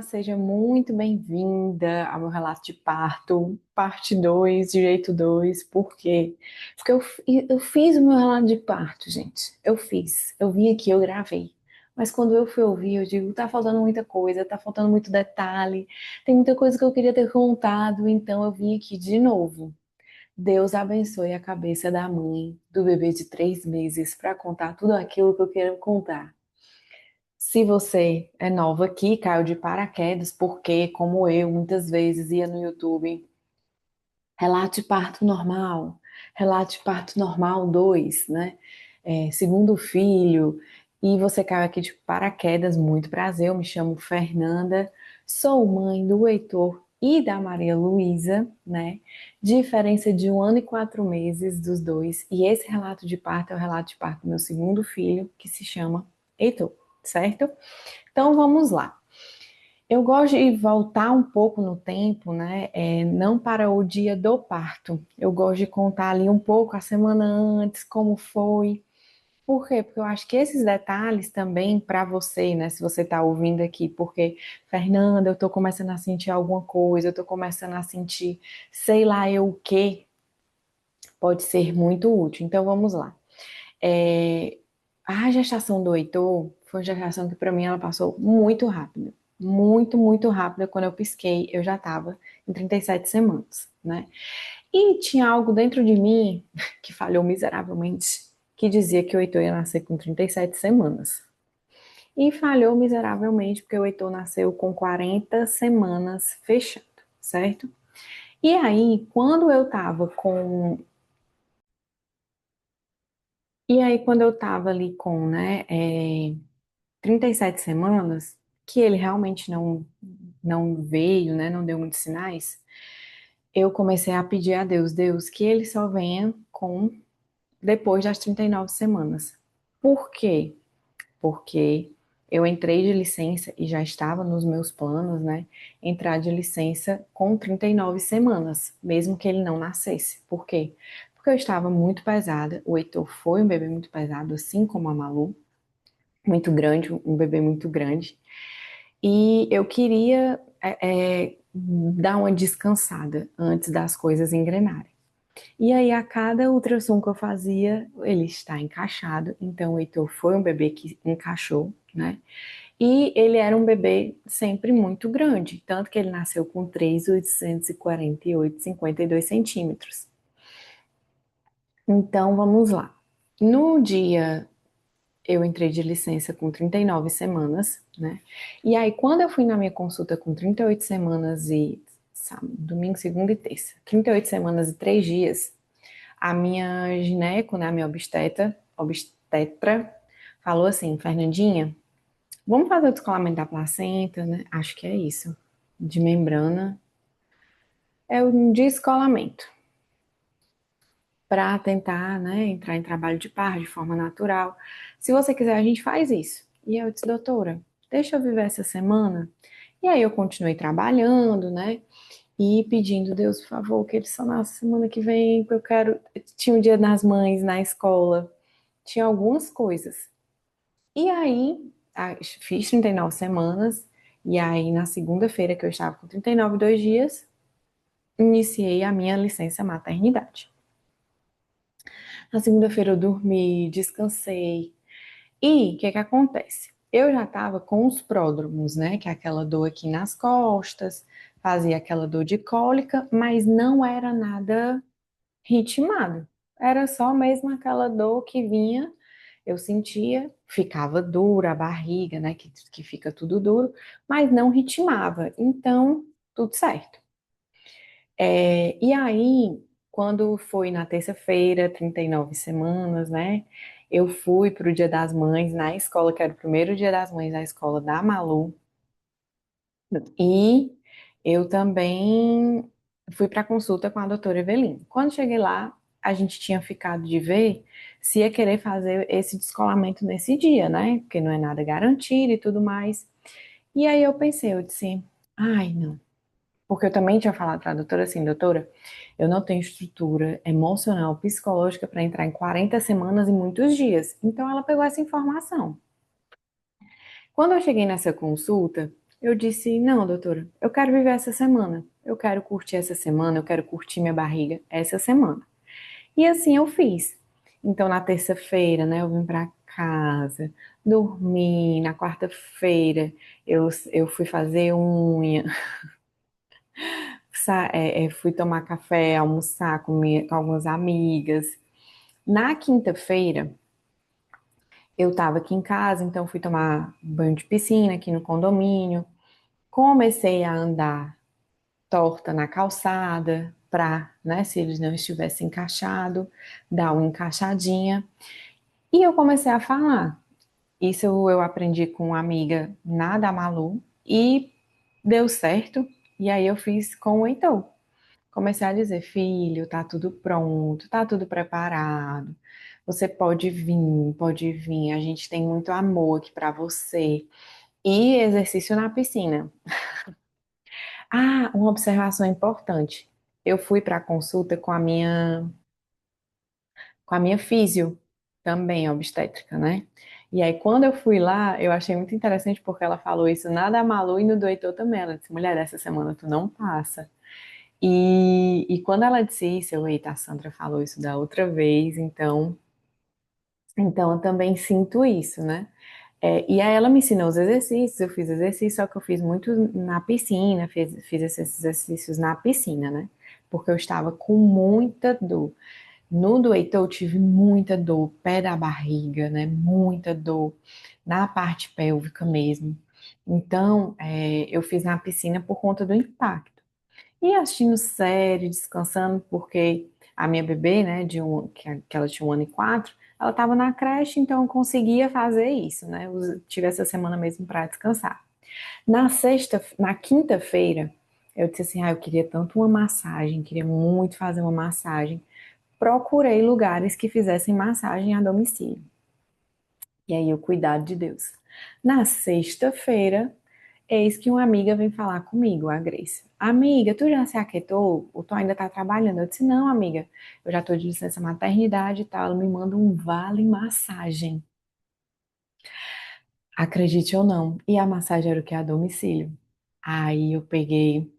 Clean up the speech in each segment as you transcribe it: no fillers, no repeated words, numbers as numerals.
Seja muito bem-vinda ao meu relato de parto, parte 2, direito 2. Por quê? Porque eu fiz o meu relato de parto, gente. Eu fiz. Eu vim aqui, eu gravei. Mas quando eu fui ouvir, eu digo, tá faltando muita coisa, tá faltando muito detalhe, tem muita coisa que eu queria ter contado, então eu vim aqui de novo. Deus abençoe a cabeça da mãe do bebê de 3 meses para contar tudo aquilo que eu quero contar. Se você é nova aqui, caiu de paraquedas, porque, como eu, muitas vezes ia no YouTube, relate parto normal, relate parto normal 2, né? Segundo filho, e você caiu aqui de paraquedas, muito prazer, eu me chamo Fernanda, sou mãe do Heitor e da Maria Luísa, né? Diferença de 1 ano e 4 meses dos dois, e esse relato de parto é o relato de parto do meu segundo filho, que se chama Heitor, certo? Então vamos lá. Eu gosto de voltar um pouco no tempo, né? Não para o dia do parto. Eu gosto de contar ali um pouco a semana antes, como foi. Por quê? Porque eu acho que esses detalhes também para você, né? Se você está ouvindo aqui, porque, Fernanda, eu estou começando a sentir alguma coisa, eu estou começando a sentir sei lá eu o quê, pode ser muito útil. Então vamos lá. É, a gestação do Heitor foi uma gestação que para mim ela passou muito rápido. Muito, muito rápida. Quando eu pisquei, eu já estava em 37 semanas, né? E tinha algo dentro de mim que falhou miseravelmente, que dizia que o Heitor ia nascer com 37 semanas. E falhou miseravelmente, porque o Heitor nasceu com 40 semanas fechando, certo? E aí, quando eu tava com quando eu tava ali com, né, 37 semanas, que ele realmente não veio, né, não deu muitos sinais, eu comecei a pedir a Deus, Deus, que ele só venha com depois das 39 semanas. Por quê? Porque eu entrei de licença e já estava nos meus planos, né, entrar de licença com 39 semanas, mesmo que ele não nascesse. Por quê? Porque eu estava muito pesada, o Heitor foi um bebê muito pesado, assim como a Malu, muito grande, um bebê muito grande. E eu queria dar uma descansada antes das coisas engrenarem. E aí, a cada ultrassom que eu fazia, ele está encaixado. Então, o Heitor foi um bebê que encaixou, né? E ele era um bebê sempre muito grande, tanto que ele nasceu com 3,848,52 centímetros. Então, vamos lá. No dia eu entrei de licença com 39 semanas, né? E aí, quando eu fui na minha consulta com 38 semanas e sábado, domingo, segunda e terça, 38 semanas e 3 dias, a minha gineco, né, a minha obstetra, falou assim, Fernandinha, vamos fazer o descolamento da placenta, né? Acho que é isso, de membrana. É um descolamento para tentar, né, entrar em trabalho de parto de forma natural. Se você quiser, a gente faz isso. E eu disse, doutora, deixa eu viver essa semana. E aí eu continuei trabalhando, né? E pedindo, Deus, por favor, que ele só nasça semana que vem, que eu quero. Tinha o Dia das Mães na escola, tinha algumas coisas. E aí, fiz 39 semanas, e aí na segunda-feira, que eu estava com 39 2 dias, iniciei a minha licença maternidade. Na segunda-feira eu dormi, descansei. E o que que acontece? Eu já estava com os pródromos, né? Que é aquela dor aqui nas costas, fazia aquela dor de cólica, mas não era nada ritmado. Era só mesmo aquela dor que vinha, eu sentia, ficava dura a barriga, né? Que fica tudo duro, mas não ritmava. Então, tudo certo. E aí, quando foi na terça-feira, 39 semanas, né? Eu fui para o Dia das Mães na escola, que era o primeiro Dia das Mães na escola da Malu. E eu também fui para consulta com a doutora Evelyn. Quando cheguei lá, a gente tinha ficado de ver se ia querer fazer esse descolamento nesse dia, né? Porque não é nada garantido e tudo mais. E aí eu pensei, eu disse, ai, não. Porque eu também tinha falado para a doutora assim, doutora, eu não tenho estrutura emocional, psicológica para entrar em 40 semanas e muitos dias. Então ela pegou essa informação. Quando eu cheguei nessa consulta, Eu disse, não, doutora, eu quero viver essa semana. Eu quero curtir essa semana, eu quero curtir minha barriga essa semana. E assim eu fiz. Então, na terça-feira, né, eu vim para casa, dormi. Na quarta-feira, eu fui fazer unha, fui tomar café, almoçar com algumas amigas. Na quinta-feira, eu estava aqui em casa, então fui tomar banho de piscina aqui no condomínio. Comecei a andar torta na calçada, para, né, se eles não estivessem encaixados, dar uma encaixadinha. E eu comecei a falar. Isso eu aprendi com uma amiga na da Malu e deu certo. E aí eu fiz com o Heitor. Comecei a dizer, filho, tá tudo pronto, tá tudo preparado. Você pode vir. A gente tem muito amor aqui pra você. E exercício na piscina. Ah, uma observação importante. Eu fui para a consulta com a minha físio, também obstétrica, né? E aí, quando eu fui lá, eu achei muito interessante porque ela falou isso na da Malu e no do Heitor também. Ela disse, mulher, essa semana tu não passa. E quando ela disse isso, eu, eita, a Sandra falou isso da outra vez, então eu também sinto isso, né? E aí ela me ensinou os exercícios, eu fiz exercício, só que eu fiz muito na piscina, fiz esses exercícios na piscina, né? Porque eu estava com muita dor. No do Heitor eu tive muita dor, pé da barriga, né? Muita dor na parte pélvica mesmo. Então, eu fiz na piscina por conta do impacto. E assistindo série, descansando, porque a minha bebê, né, que ela tinha 1 ano e 4, ela estava na creche, então eu conseguia fazer isso, né? Eu tive essa semana mesmo para descansar. Na quinta-feira, eu disse assim, eu queria tanto uma massagem, queria muito fazer uma massagem. Procurei lugares que fizessem massagem a domicílio. E aí, o cuidado de Deus. Na sexta-feira, eis que uma amiga vem falar comigo, a Grace. Amiga, tu já se aquietou? Ou tu ainda tá trabalhando? Eu disse, não, amiga, eu já tô de licença maternidade e tal. Ela me manda um vale massagem. Acredite ou não. E a massagem era o que? A domicílio. Aí eu peguei,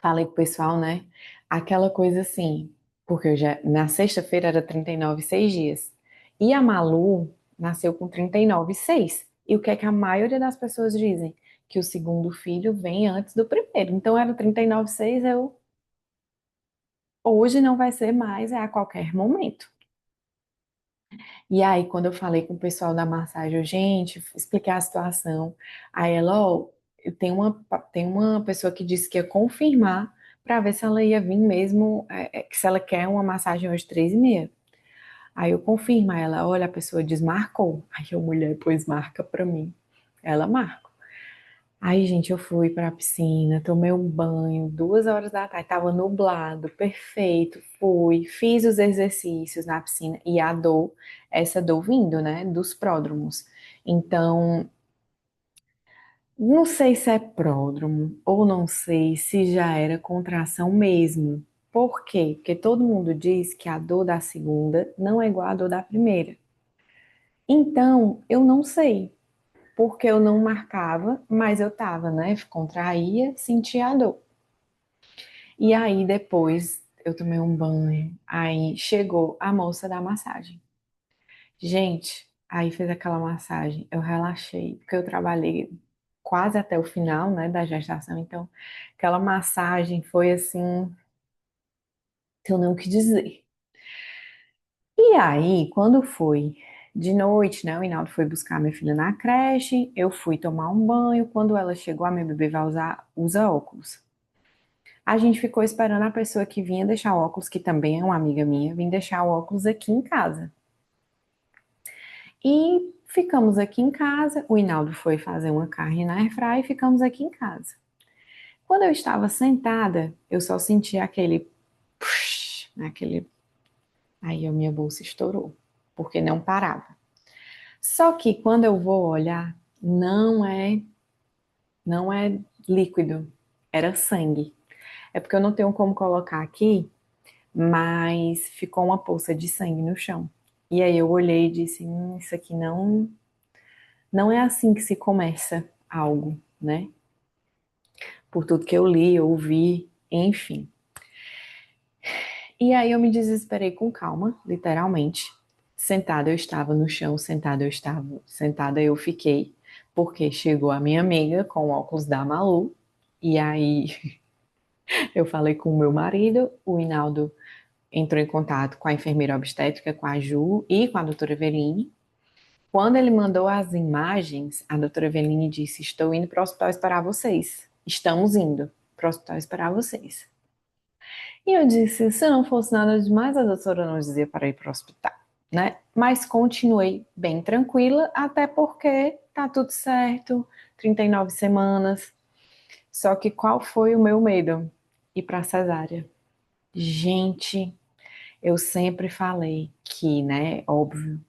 falei pro pessoal, né? Aquela coisa assim, porque na sexta-feira era 39 6 dias. E a Malu nasceu com 39 6. E o que é que a maioria das pessoas dizem? Que o segundo filho vem antes do primeiro. Então era 39 6, hoje não vai ser mais, é a qualquer momento. E aí, quando eu falei com o pessoal da massagem, gente, expliquei a situação. Aí ela, ó, tem uma pessoa que disse que ia confirmar para ver se ela ia vir mesmo, que se ela quer uma massagem hoje 3h30. Aí eu confirmo, aí ela, olha, a pessoa desmarcou. Aí eu, mulher, pois marca para mim. Ela marca. Aí, gente, eu fui para a piscina, tomei um banho, 2 horas da tarde, tava nublado, perfeito. Fui, fiz os exercícios na piscina e a dor, essa dor vindo, né, dos pródromos. Então, não sei se é pródromo ou não sei se já era contração mesmo. Por quê? Porque todo mundo diz que a dor da segunda não é igual à dor da primeira. Então, eu não sei, porque eu não marcava, mas eu tava, né, contraía, sentia a dor. E aí depois eu tomei um banho, aí chegou a moça da massagem. Gente, aí fez aquela massagem, eu relaxei, porque eu trabalhei quase até o final, né, da gestação, então aquela massagem foi assim, que eu não o que dizer. E aí, quando foi de noite, né, o Hinaldo foi buscar minha filha na creche, eu fui tomar um banho, quando ela chegou, a minha bebê vai usa óculos. A gente ficou esperando a pessoa que vinha deixar o óculos, que também é uma amiga minha, vir deixar o óculos aqui em casa. E ficamos aqui em casa. O Hinaldo foi fazer uma carne na airfryer e ficamos aqui em casa. Quando eu estava sentada, eu só senti aquele push, aquele. Aí a minha bolsa estourou, porque não parava. Só que quando eu vou olhar, não é líquido, era sangue. É porque eu não tenho como colocar aqui, mas ficou uma poça de sangue no chão. E aí eu olhei e disse, isso aqui não é assim que se começa algo. né? Por tudo que eu li, ouvi, enfim. E aí eu me desesperei com calma, literalmente. Sentada eu estava no chão, sentada eu estava, sentada eu fiquei, porque chegou a minha amiga com o óculos da Malu, e aí eu falei com o meu marido, o Hinaldo entrou em contato com a enfermeira obstétrica, com a Ju e com a doutora Eveline. Quando ele mandou as imagens, a doutora Eveline disse: Estou indo para o hospital esperar vocês. Estamos indo para o hospital esperar vocês. E eu disse: se não fosse nada demais, a doutora não dizia para ir para o hospital, né? Mas continuei bem tranquila, até porque tá tudo certo, 39 semanas. Só que qual foi o meu medo? Ir para cesárea. Gente, eu sempre falei que, né, óbvio,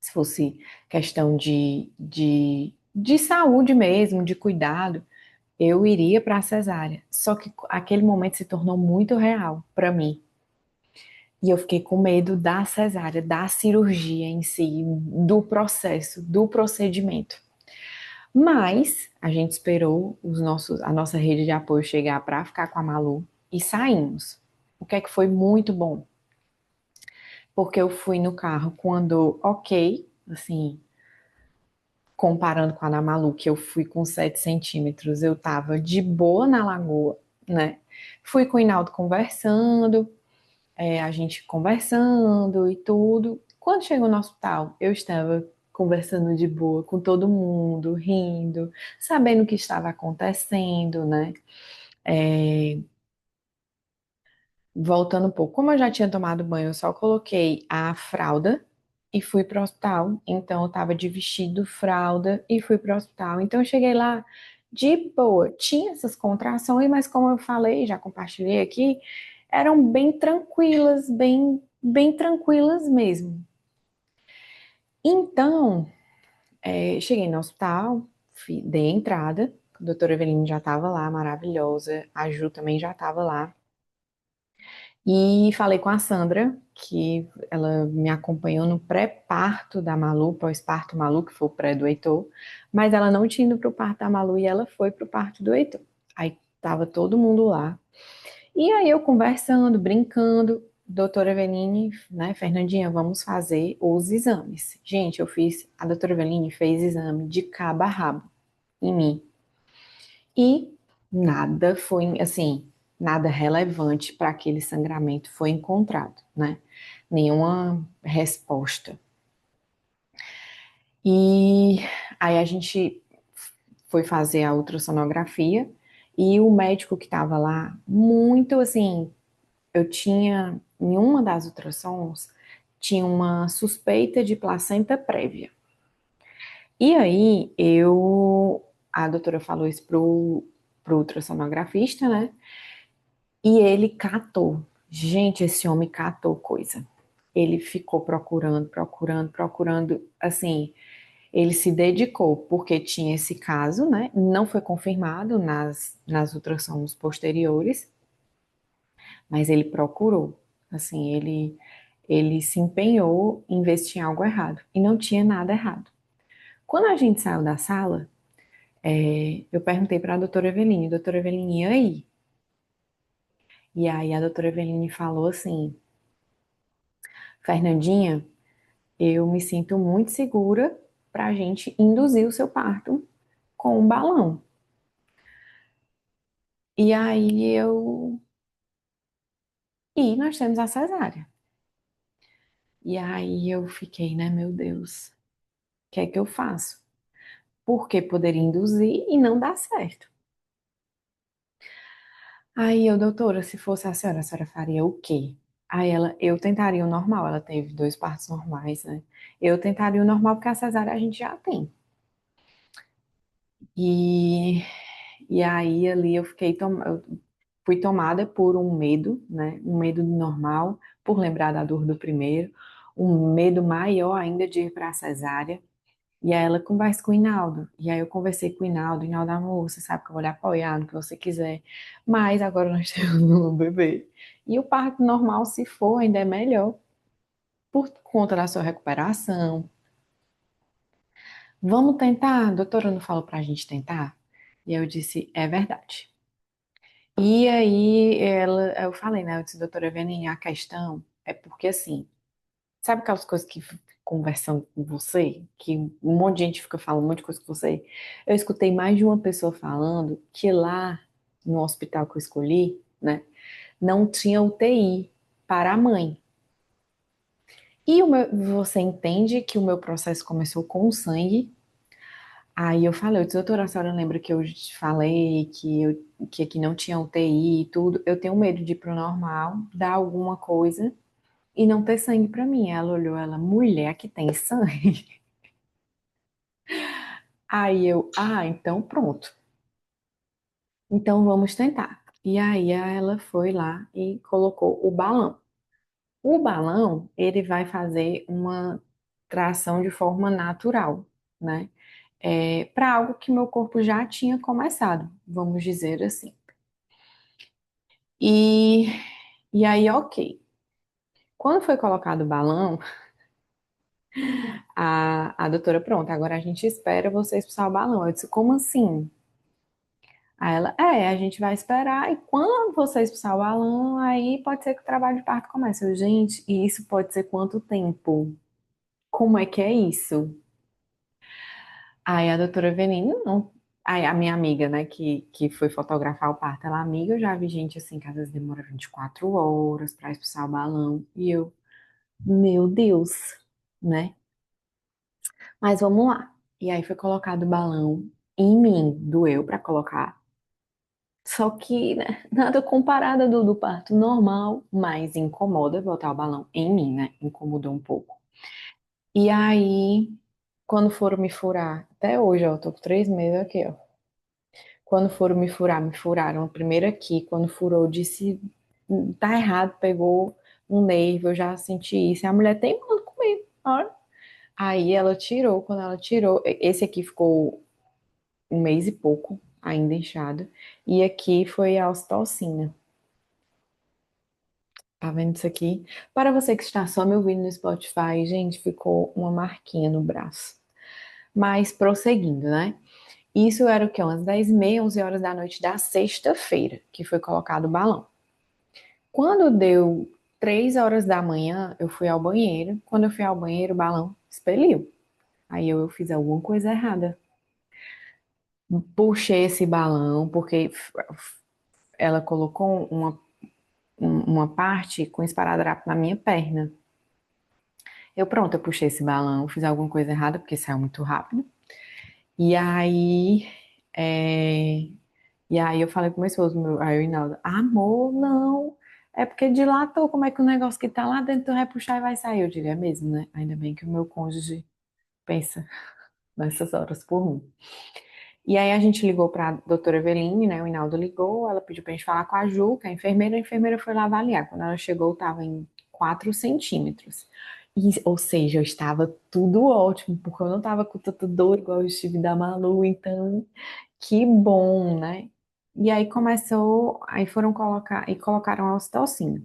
se fosse questão de saúde mesmo, de cuidado, eu iria para a cesárea. Só que aquele momento se tornou muito real para mim. E eu fiquei com medo da cesárea, da cirurgia em si, do processo, do procedimento. Mas a gente esperou a nossa rede de apoio chegar para ficar com a Malu e saímos. O que é que foi muito bom? Porque eu fui no carro quando, ok, assim, comparando com a da Malu, que eu fui com 7 centímetros, eu tava de boa na lagoa, né? Fui com o Hinaldo conversando, a gente conversando e tudo. Quando chegou no hospital, eu estava conversando de boa com todo mundo, rindo, sabendo o que estava acontecendo, né? É, voltando um pouco, como eu já tinha tomado banho, eu só coloquei a fralda e fui para o hospital. Então, eu estava de vestido, fralda e fui para o hospital. Então, eu cheguei lá de boa. Tinha essas contrações, mas como eu falei, já compartilhei aqui, eram bem tranquilas, bem tranquilas mesmo. Então, cheguei no hospital, dei a entrada, a doutora Eveline já estava lá, maravilhosa, a Ju também já estava lá. E falei com a Sandra, que ela me acompanhou no pré-parto da Malu, pós-parto Malu, que foi o pré do Heitor, mas ela não tinha ido para o parto da Malu e ela foi para o parto do Heitor. Aí tava todo mundo lá. E aí eu conversando, brincando, doutora Eveline, né, Fernandinha, vamos fazer os exames. Gente, a doutora Eveline fez exame de cabo a rabo em mim. E nada foi, assim, nada relevante para aquele sangramento foi encontrado, né? Nenhuma resposta. E aí a gente foi fazer a ultrassonografia e o médico que estava lá, muito assim, eu tinha, em uma das ultrassons, tinha uma suspeita de placenta prévia. E aí a doutora falou isso pro ultrassonografista, né? E ele catou. Gente, esse homem catou coisa. Ele ficou procurando, procurando, procurando. Assim, ele se dedicou, porque tinha esse caso, né? Não foi confirmado nas ultrassons posteriores, mas ele procurou. Assim, ele se empenhou em ver se tinha algo errado. E não tinha nada errado. Quando a gente saiu da sala, eu perguntei para a doutora Eveline, e aí? E aí a doutora Eveline falou assim, Fernandinha, eu me sinto muito segura para a gente induzir o seu parto com um balão. E aí e nós temos a cesárea. E aí eu fiquei, né, meu Deus, o que é que eu faço? Porque poderia induzir e não dar certo. Aí eu, doutora, se fosse a senhora faria o quê? Aí eu tentaria o normal, ela teve 2 partos normais, né? Eu tentaria o normal porque a cesárea a gente já tem. E, e aí ali eu fui tomada por um medo, né? Um medo normal, por lembrar da dor do primeiro, um medo maior ainda de ir para a cesárea. E aí ela conversa com o Hinaldo. E aí eu conversei com o Hinaldo, amor, você sabe que eu vou lhe apoiar no que você quiser. Mas agora nós temos um bebê. E o parto normal, se for, ainda é melhor, por conta da sua recuperação, Vamos tentar? A doutora não falou pra gente tentar? E eu disse, é verdade. E aí eu falei, né? Eu disse, doutora Evane, a questão é porque assim, sabe aquelas coisas que conversando com você, que um monte de gente fica falando um monte de coisa com você? Eu escutei mais de uma pessoa falando que lá no hospital que eu escolhi, né, não tinha UTI para a mãe. Você entende que o meu processo começou com o sangue. Aí eu falei, eu disse, doutora, a senhora lembra que eu te falei que aqui não tinha UTI e tudo? Eu tenho medo de ir pro normal, dar alguma coisa e não ter sangue pra mim. Ela olhou, ela, mulher que tem sangue. Aí eu, então pronto. Então vamos tentar. E aí ela foi lá e colocou o balão. O balão, ele vai fazer uma tração de forma natural, né? Para algo que meu corpo já tinha começado, vamos dizer assim. E, e aí, ok. Quando foi colocado o balão, a doutora, pronto, agora a gente espera você expulsar o balão. Eu disse, como assim? Aí ela, a gente vai esperar e quando você expulsar o balão, aí pode ser que o trabalho de parto comece. Eu, gente, e isso pode ser quanto tempo? Como é que é isso? Aí a doutora Veneno, não. Aí a minha amiga, né, que foi fotografar o parto, ela, amiga, eu já vi gente assim, que às vezes demora 24 horas pra expulsar o balão. E eu, meu Deus, né? Mas vamos lá. E aí foi colocado o balão em mim, doeu pra colocar. Só que, né, nada comparado do parto normal, mas incomoda botar o balão em mim, né? Incomodou um pouco. E aí, quando foram me furar, até hoje, ó, eu tô com 3 meses aqui, ó. Quando foram me furar, me furaram primeiro aqui. Quando furou, disse, tá errado, pegou um nervo, eu já senti isso. E a mulher teimando comigo, olha. Aí ela tirou, quando ela tirou, esse aqui ficou 1 mês e pouco, ainda inchado. E aqui foi a ocitocina. Tá vendo isso aqui? Para você que está só me ouvindo no Spotify, gente, ficou uma marquinha no braço. Mas prosseguindo, né? Isso era o quê? Umas 10h30, 11 horas da noite da sexta-feira, que foi colocado o balão. Quando deu 3 horas da manhã, eu fui ao banheiro. Quando eu fui ao banheiro, o balão expeliu. Aí eu fiz alguma coisa errada. Puxei esse balão, porque ela colocou uma parte com esparadrapo na minha perna. Eu puxei esse balão, fiz alguma coisa errada, porque saiu muito rápido. E aí, é, e aí eu falei com meu esposo, aí o Hinaldo, amor, não, é porque dilatou, como é que o negócio que tá lá dentro tu vai puxar e vai sair? Eu digo, é mesmo, né? Ainda bem que o meu cônjuge pensa nessas horas por mim. E aí a gente ligou para a doutora Eveline, né? O Hinaldo ligou, ela pediu pra gente falar com a Ju, que é a enfermeira foi lá avaliar. Quando ela chegou, estava em 4 centímetros. Ou seja, eu estava tudo ótimo, porque eu não estava com tanta dor igual eu estive da Malu, então que bom, né? E aí aí foram colocar, e colocaram a ocitocina.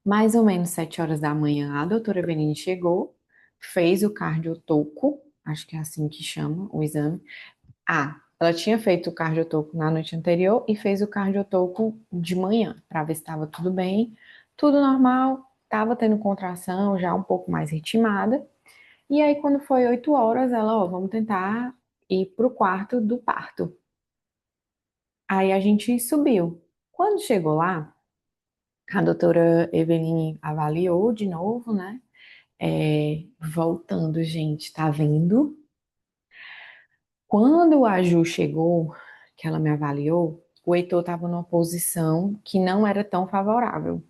Mais ou menos 7 horas da manhã, a doutora Eveline chegou, fez o cardiotoco, acho que é assim que chama o exame. Ela tinha feito o cardiotoco na noite anterior e fez o cardiotoco de manhã, para ver se estava tudo bem, tudo normal, estava tendo contração, já um pouco mais ritmada. E aí, quando foi 8 horas, ela, ó, vamos tentar ir pro quarto do parto. Aí a gente subiu. Quando chegou lá, a doutora Eveline avaliou de novo, né? Voltando, gente, tá vendo? Quando a Ju chegou, que ela me avaliou, o Heitor estava numa posição que não era tão favorável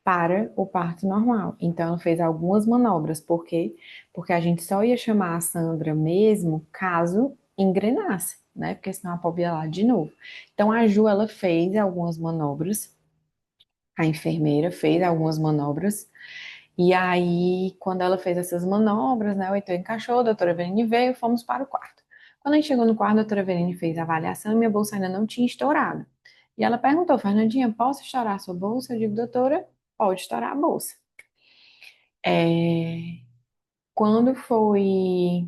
para o parto normal. Então, ela fez algumas manobras. Por quê? Porque a gente só ia chamar a Sandra mesmo caso engrenasse, né? Porque senão a pobre ia lá de novo. Então, a Ju, ela fez algumas manobras. A enfermeira fez algumas manobras. E aí, quando ela fez essas manobras, né, o Heitor encaixou, a doutora Verine veio, fomos para o quarto. Quando a gente chegou no quarto, a doutora Verine fez a avaliação e minha bolsa ainda não tinha estourado. E ela perguntou, Fernandinha, posso estourar a sua bolsa? Eu digo, doutora, pode estourar a bolsa. É, Quando foi.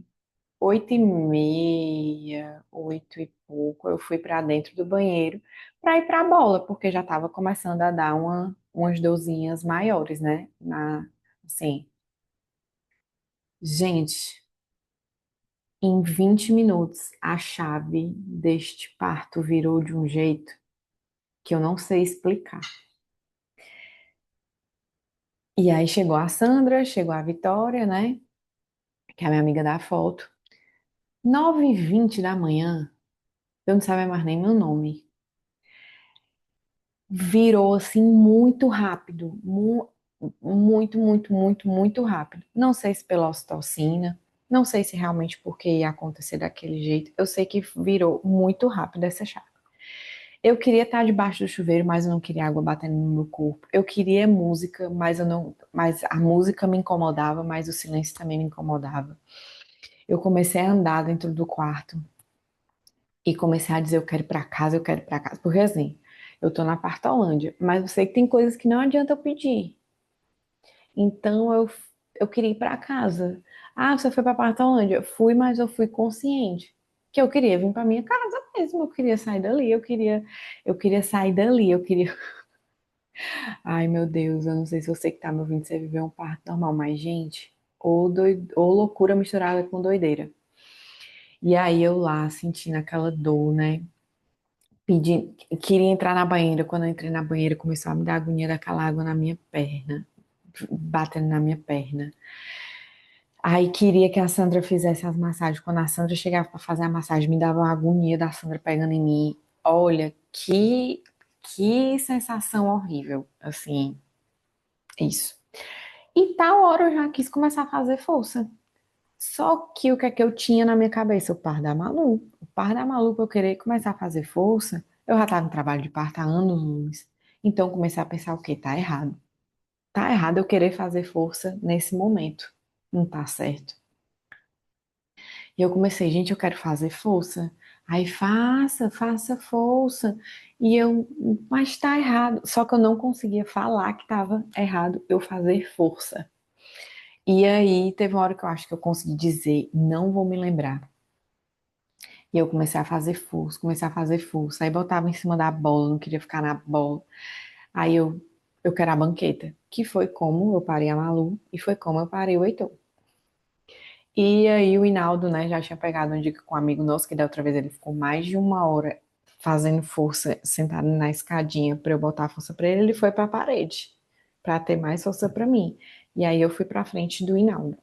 8h30, 8 e pouco, eu fui pra dentro do banheiro pra ir pra bola, porque já tava começando a dar umas dorzinhas maiores, né? Assim, gente, em 20 minutos a chave deste parto virou de um jeito que eu não sei explicar. E aí chegou a Sandra, chegou a Vitória, né? Que é a minha amiga da foto. 9h20 da manhã, eu não sabia mais nem meu nome. Virou assim muito rápido, muito, muito, muito, muito rápido. Não sei se pela ocitocina, não sei se realmente porque ia acontecer daquele jeito. Eu sei que virou muito rápido essa chave. Eu queria estar debaixo do chuveiro, mas eu não queria água batendo no meu corpo. Eu queria música, mas eu não, mas a música me incomodava, mas o silêncio também me incomodava. Eu comecei a andar dentro do quarto e comecei a dizer eu quero ir pra casa, eu quero ir pra casa, porque assim, eu tô na Partolândia, mas eu sei que tem coisas que não adianta eu pedir. Então eu queria ir pra casa. Ah, você foi pra Partolândia? Fui, mas eu fui consciente que eu queria vir pra minha casa mesmo, eu queria sair dali, eu queria sair dali, eu queria. Ai, meu Deus, eu não sei se você que tá me ouvindo, você viveu um parto normal, mas gente, ou loucura misturada com doideira. E aí eu lá sentindo aquela dor, né? Pedi, queria entrar na banheira. Quando eu entrei na banheira, começou a me dar agonia daquela água na minha perna, batendo na minha perna. Aí queria que a Sandra fizesse as massagens. Quando a Sandra chegava para fazer a massagem, me dava uma agonia da Sandra pegando em mim. Olha, que sensação horrível, assim, isso. E tal hora eu já quis começar a fazer força. Só que o que é que eu tinha na minha cabeça? O par da Malu. O par da Malu pra eu querer começar a fazer força. Eu já estava em trabalho de parto há anos, Luiz. Então eu comecei a pensar o quê? Tá errado. Tá errado eu querer fazer força nesse momento. Não tá certo. E eu comecei, gente, eu quero fazer força. Aí faça força. E eu, mas tá errado. Só que eu não conseguia falar que tava errado eu fazer força. E aí teve uma hora que eu acho que eu consegui dizer, não vou me lembrar. E eu comecei a fazer força, comecei a fazer força. Aí botava em cima da bola, não queria ficar na bola. Aí eu quero a banqueta, que foi como eu parei a Malu e foi como eu parei o Heitor. E aí o Hinaldo, né, já tinha pegado uma dica com um amigo nosso, que da outra vez ele ficou mais de uma hora fazendo força, sentado na escadinha para eu botar força para ele, ele foi para a parede, para ter mais força para mim. E aí eu fui para frente do Hinaldo,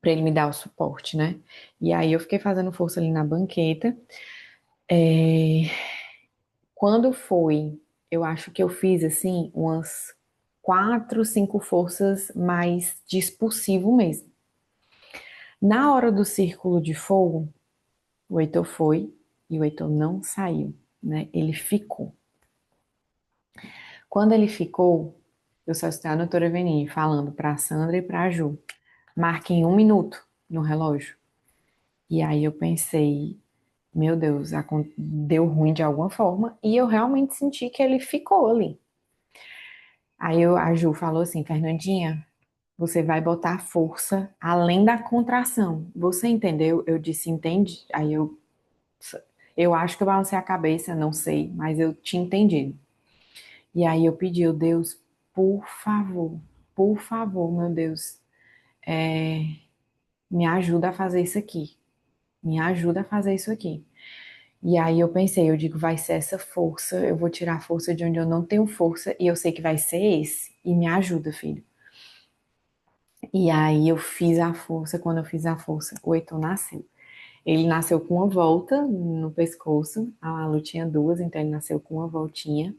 para ele me dar o suporte, né? E aí eu fiquei fazendo força ali na banqueta. É, Quando foi, eu acho que eu fiz assim umas 4, 5 forças mais de expulsivo mesmo. Na hora do círculo de fogo, o Heitor foi e o Heitor não saiu, né? Ele ficou. Quando ele ficou, eu só escutei a doutora Eveni falando para a Sandra e para a Ju, marquem 1 minuto no relógio. E aí eu pensei, meu Deus, deu ruim de alguma forma e eu realmente senti que ele ficou ali. A Ju falou assim, Fernandinha, você vai botar força além da contração. Você entendeu? Eu disse, entendi. Eu acho que eu balancei a cabeça, não sei, mas eu tinha entendido. E aí eu pedi, oh, Deus, por favor, meu Deus, me ajuda a fazer isso aqui. Me ajuda a fazer isso aqui. E aí eu pensei, eu digo, vai ser essa força, eu vou tirar a força de onde eu não tenho força, e eu sei que vai ser esse. E me ajuda, filho. E aí eu fiz a força, quando eu fiz a força, o Heitor nasceu. Ele nasceu com uma volta no pescoço, a Malu tinha duas, então ele nasceu com uma voltinha.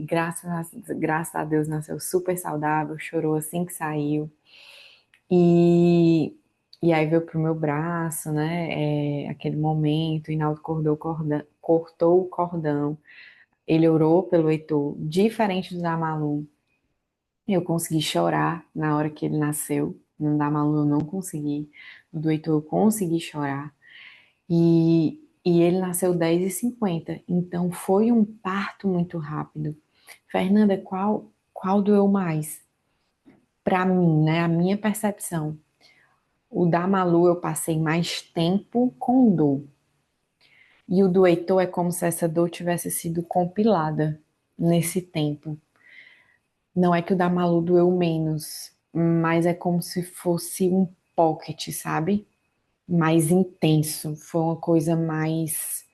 Graças a Deus nasceu super saudável, chorou assim que saiu. E, e aí veio pro meu braço, né? Aquele momento, o Hinaldo cortou o cordão. Ele orou pelo Heitor, diferente do da Malu. Eu consegui chorar na hora que ele nasceu. No da Malu eu não consegui. No do Heitor eu consegui chorar. E ele nasceu 10h50. Então foi um parto muito rápido. Fernanda, qual doeu mais? Para mim, né? A minha percepção. O da Malu eu passei mais tempo com dor. E o do Heitor é como se essa dor tivesse sido compilada nesse tempo. Não é que o da Malu doeu menos, mas é como se fosse um pocket, sabe? Mais intenso. Foi uma coisa mais.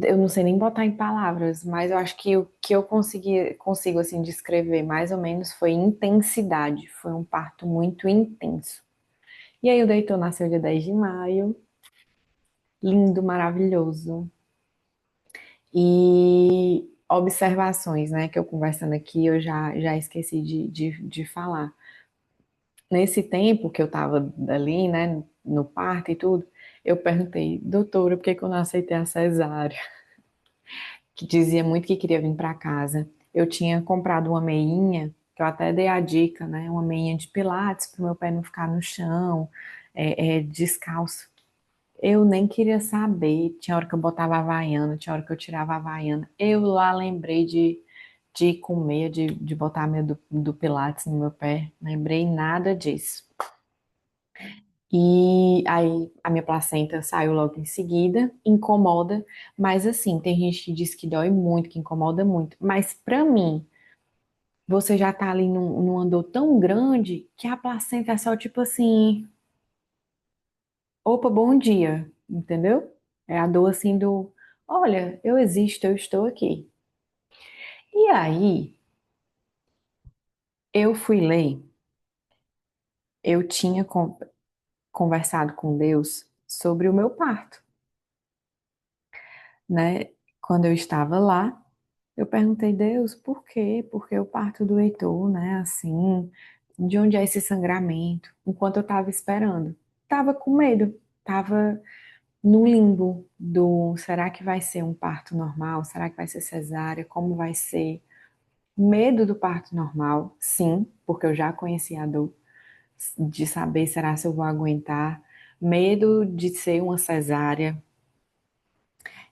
Eu não sei nem botar em palavras, mas eu acho que o que eu consigo assim descrever mais ou menos foi intensidade. Foi um parto muito intenso. E aí o Deitor nasceu dia 10 de maio, lindo, maravilhoso. E observações, né, que eu conversando aqui, eu já esqueci de falar. Nesse tempo que eu tava ali, né, no parto e tudo, eu perguntei, doutora, por que que eu não aceitei a cesárea? Que dizia muito que queria vir para casa. Eu tinha comprado uma meinha, que eu até dei a dica, né, uma meinha de pilates para o meu pé não ficar no chão, descalço. Eu nem queria saber. Tinha hora que eu botava a Havaiana, tinha hora que eu tirava a Havaiana. Eu lá lembrei de comer, de botar a meia do Pilates no meu pé. Lembrei nada disso. E aí a minha placenta saiu logo em seguida, incomoda, mas assim, tem gente que diz que dói muito, que incomoda muito. Mas pra mim, você já tá ali num andor tão grande que a placenta é só tipo assim, opa, bom dia, entendeu? É a dor assim do, olha, eu existo, eu estou aqui. E aí, eu fui ler, eu tinha conversado com Deus sobre o meu parto, né? Quando eu estava lá, eu perguntei, Deus, por quê? Porque o parto do Heitor, né? Assim, de onde é esse sangramento? Enquanto eu estava esperando, estava com medo, estava no limbo do será que vai ser um parto normal? Será que vai ser cesárea? Como vai ser? Medo do parto normal, sim, porque eu já conhecia a dor de saber será se eu vou aguentar. Medo de ser uma cesárea.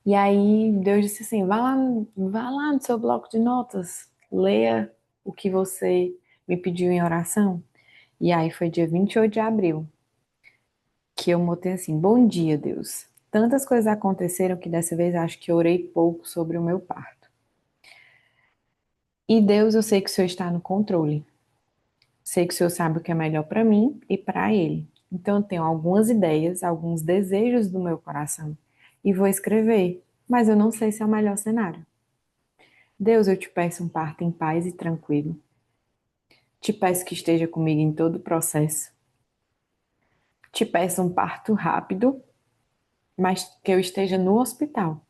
E aí Deus disse assim: vá lá no seu bloco de notas, leia o que você me pediu em oração. E aí foi dia 28 de abril que eu botei assim: Bom dia, Deus. Tantas coisas aconteceram que dessa vez acho que eu orei pouco sobre o meu parto. E Deus, eu sei que o Senhor está no controle. Sei que o Senhor sabe o que é melhor para mim e para ele. Então eu tenho algumas ideias, alguns desejos do meu coração e vou escrever, mas eu não sei se é o melhor cenário. Deus, eu te peço um parto em paz e tranquilo. Te peço que esteja comigo em todo o processo. Te peço um parto rápido, mas que eu esteja no hospital,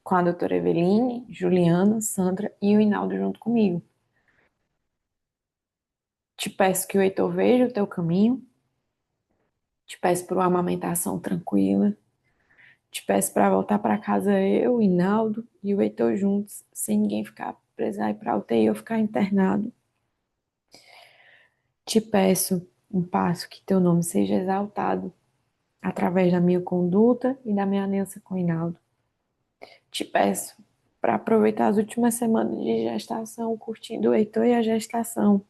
com a doutora Eveline, Juliana, Sandra e o Hinaldo junto comigo. Te peço que o Heitor veja o teu caminho. Te peço por uma amamentação tranquila. Te peço para voltar para casa eu, o Hinaldo e o Heitor juntos, sem ninguém ficar precisar ir para a UTI ou ficar internado. Te peço um passo que teu nome seja exaltado através da minha conduta e da minha aliança com o Hinaldo. Te peço para aproveitar as últimas semanas de gestação, curtindo o Heitor e a gestação,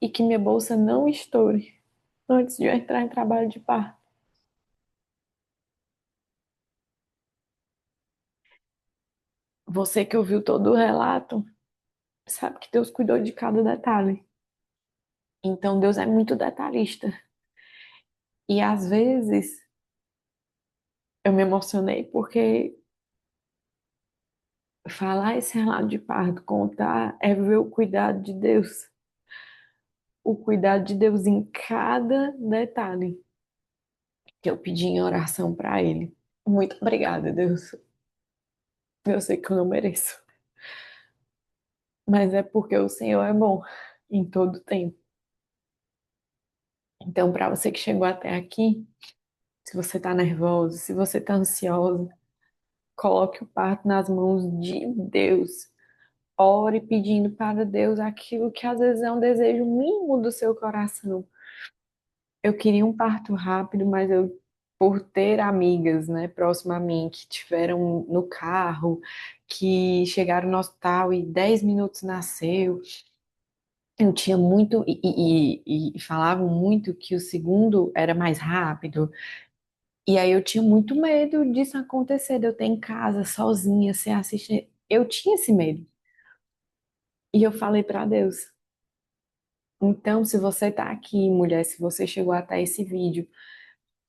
e que minha bolsa não estoure antes de eu entrar em trabalho de parto. Você que ouviu todo o relato, sabe que Deus cuidou de cada detalhe. Então Deus é muito detalhista. E às vezes eu me emocionei porque falar esse relato de parto, contar, é ver o cuidado de Deus. O cuidado de Deus em cada detalhe que eu pedi em oração para Ele. Muito obrigada, Deus. Eu sei que eu não mereço, mas é porque o Senhor é bom em todo tempo. Então, para você que chegou até aqui, se você está nervoso, se você está ansioso, coloque o parto nas mãos de Deus. Ore pedindo para Deus aquilo que às vezes é um desejo mínimo do seu coração. Eu queria um parto rápido, mas eu, por ter amigas, né, próximo a mim, que tiveram no carro, que chegaram no hospital e 10 minutos nasceu, eu tinha muito, e falavam muito que o segundo era mais rápido, e aí eu tinha muito medo disso acontecer, de eu ter em casa sozinha, sem assistir. Eu tinha esse medo. E eu falei para Deus. Então, se você tá aqui, mulher, se você chegou até esse vídeo,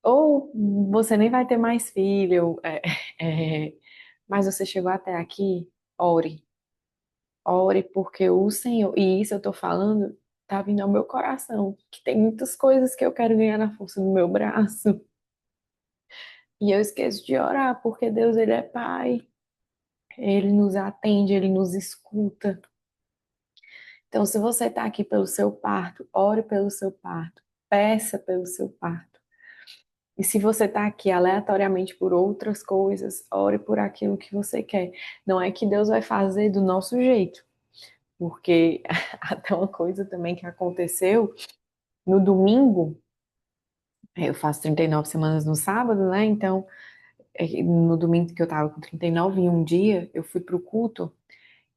ou você nem vai ter mais filho, é, mas você chegou até aqui, ore. Ore, porque o Senhor, e isso eu tô falando, tá vindo ao meu coração, que tem muitas coisas que eu quero ganhar na força do meu braço. E eu esqueço de orar, porque Deus, Ele é Pai. Ele nos atende, Ele nos escuta. Então, se você está aqui pelo seu parto, ore pelo seu parto. Peça pelo seu parto. E se você está aqui aleatoriamente por outras coisas, ore por aquilo que você quer. Não é que Deus vai fazer do nosso jeito, porque até uma coisa também que aconteceu no domingo, eu faço 39 semanas no sábado, né? Então, no domingo que eu tava com 39 em um dia, eu fui pro culto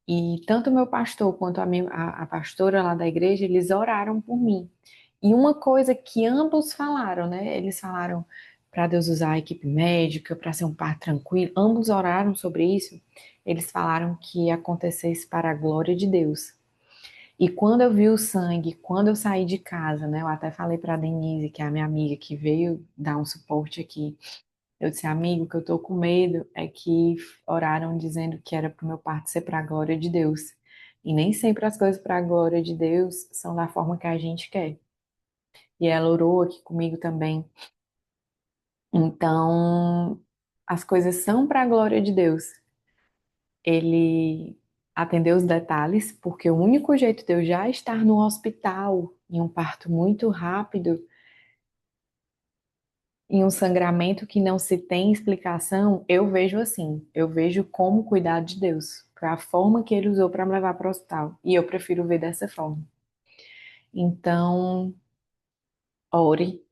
e tanto o meu pastor quanto a pastora lá da igreja, eles oraram por mim. E uma coisa que ambos falaram, né? Eles falaram para Deus usar a equipe médica, para ser um parto tranquilo. Ambos oraram sobre isso. Eles falaram que acontecesse para a glória de Deus. E quando eu vi o sangue, quando eu saí de casa, né? Eu até falei para a Denise, que é a minha amiga que veio dar um suporte aqui. Eu disse, amigo, o que eu tô com medo é que oraram dizendo que era pro meu parto ser para a glória de Deus. E nem sempre as coisas para a glória de Deus são da forma que a gente quer. E ela orou aqui comigo também. Então, as coisas são para a glória de Deus. Ele atendeu os detalhes, porque o único jeito de eu já estar no hospital em um parto muito rápido, em um sangramento que não se tem explicação, eu vejo assim, eu vejo como cuidado de Deus, foi a forma que ele usou para me levar para o hospital, e eu prefiro ver dessa forma. Então, ore.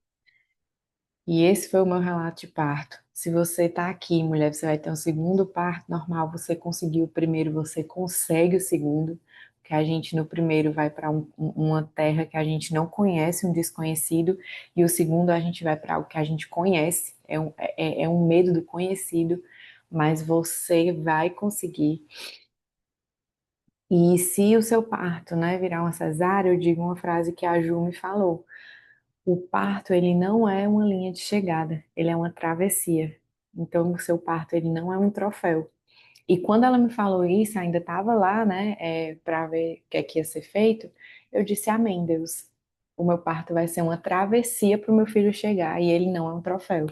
E esse foi o meu relato de parto. Se você está aqui, mulher, você vai ter um segundo parto normal. Você conseguiu o primeiro, você consegue o segundo. Que a gente no primeiro vai para uma terra que a gente não conhece, um desconhecido, e o segundo a gente vai para algo que a gente conhece. É um medo do conhecido, mas você vai conseguir. E se o seu parto, né, virar uma cesárea, eu digo uma frase que a Ju me falou. O parto, ele não é uma linha de chegada, ele é uma travessia. Então, o seu parto, ele não é um troféu. E quando ela me falou isso, ainda estava lá, né, para ver o que é que ia ser feito, eu disse, amém, Deus. O meu parto vai ser uma travessia para o meu filho chegar, e ele não é um troféu.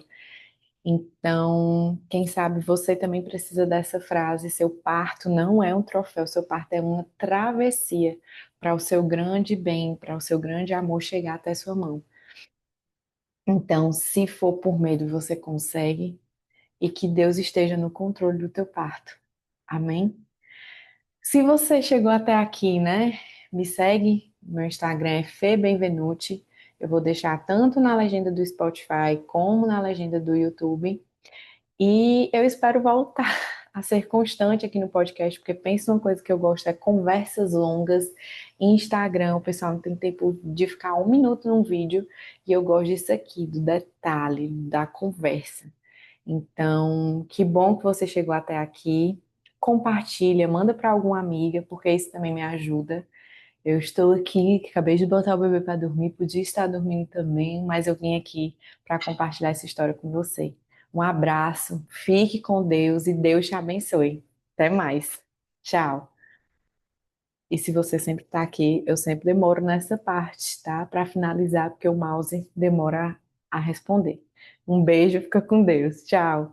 Então, quem sabe você também precisa dessa frase, seu parto não é um troféu, seu parto é uma travessia para o seu grande bem, para o seu grande amor chegar até sua mão. Então, se for por medo, você consegue e que Deus esteja no controle do teu parto. Amém? Se você chegou até aqui, né? Me segue. Meu Instagram é febenvenuti. Eu vou deixar tanto na legenda do Spotify como na legenda do YouTube. E eu espero voltar a ser constante aqui no podcast, porque pensa uma coisa que eu gosto é conversas longas. Instagram, o pessoal não tem tempo de ficar um minuto num vídeo, e eu gosto disso aqui, do detalhe, da conversa. Então, que bom que você chegou até aqui. Compartilha, manda para alguma amiga, porque isso também me ajuda. Eu estou aqui, que acabei de botar o bebê para dormir, podia estar dormindo também, mas eu vim aqui para compartilhar essa história com você. Um abraço, fique com Deus e Deus te abençoe. Até mais. Tchau. E se você sempre está aqui, eu sempre demoro nessa parte, tá? Para finalizar, porque o mouse demora a responder. Um beijo, fica com Deus. Tchau.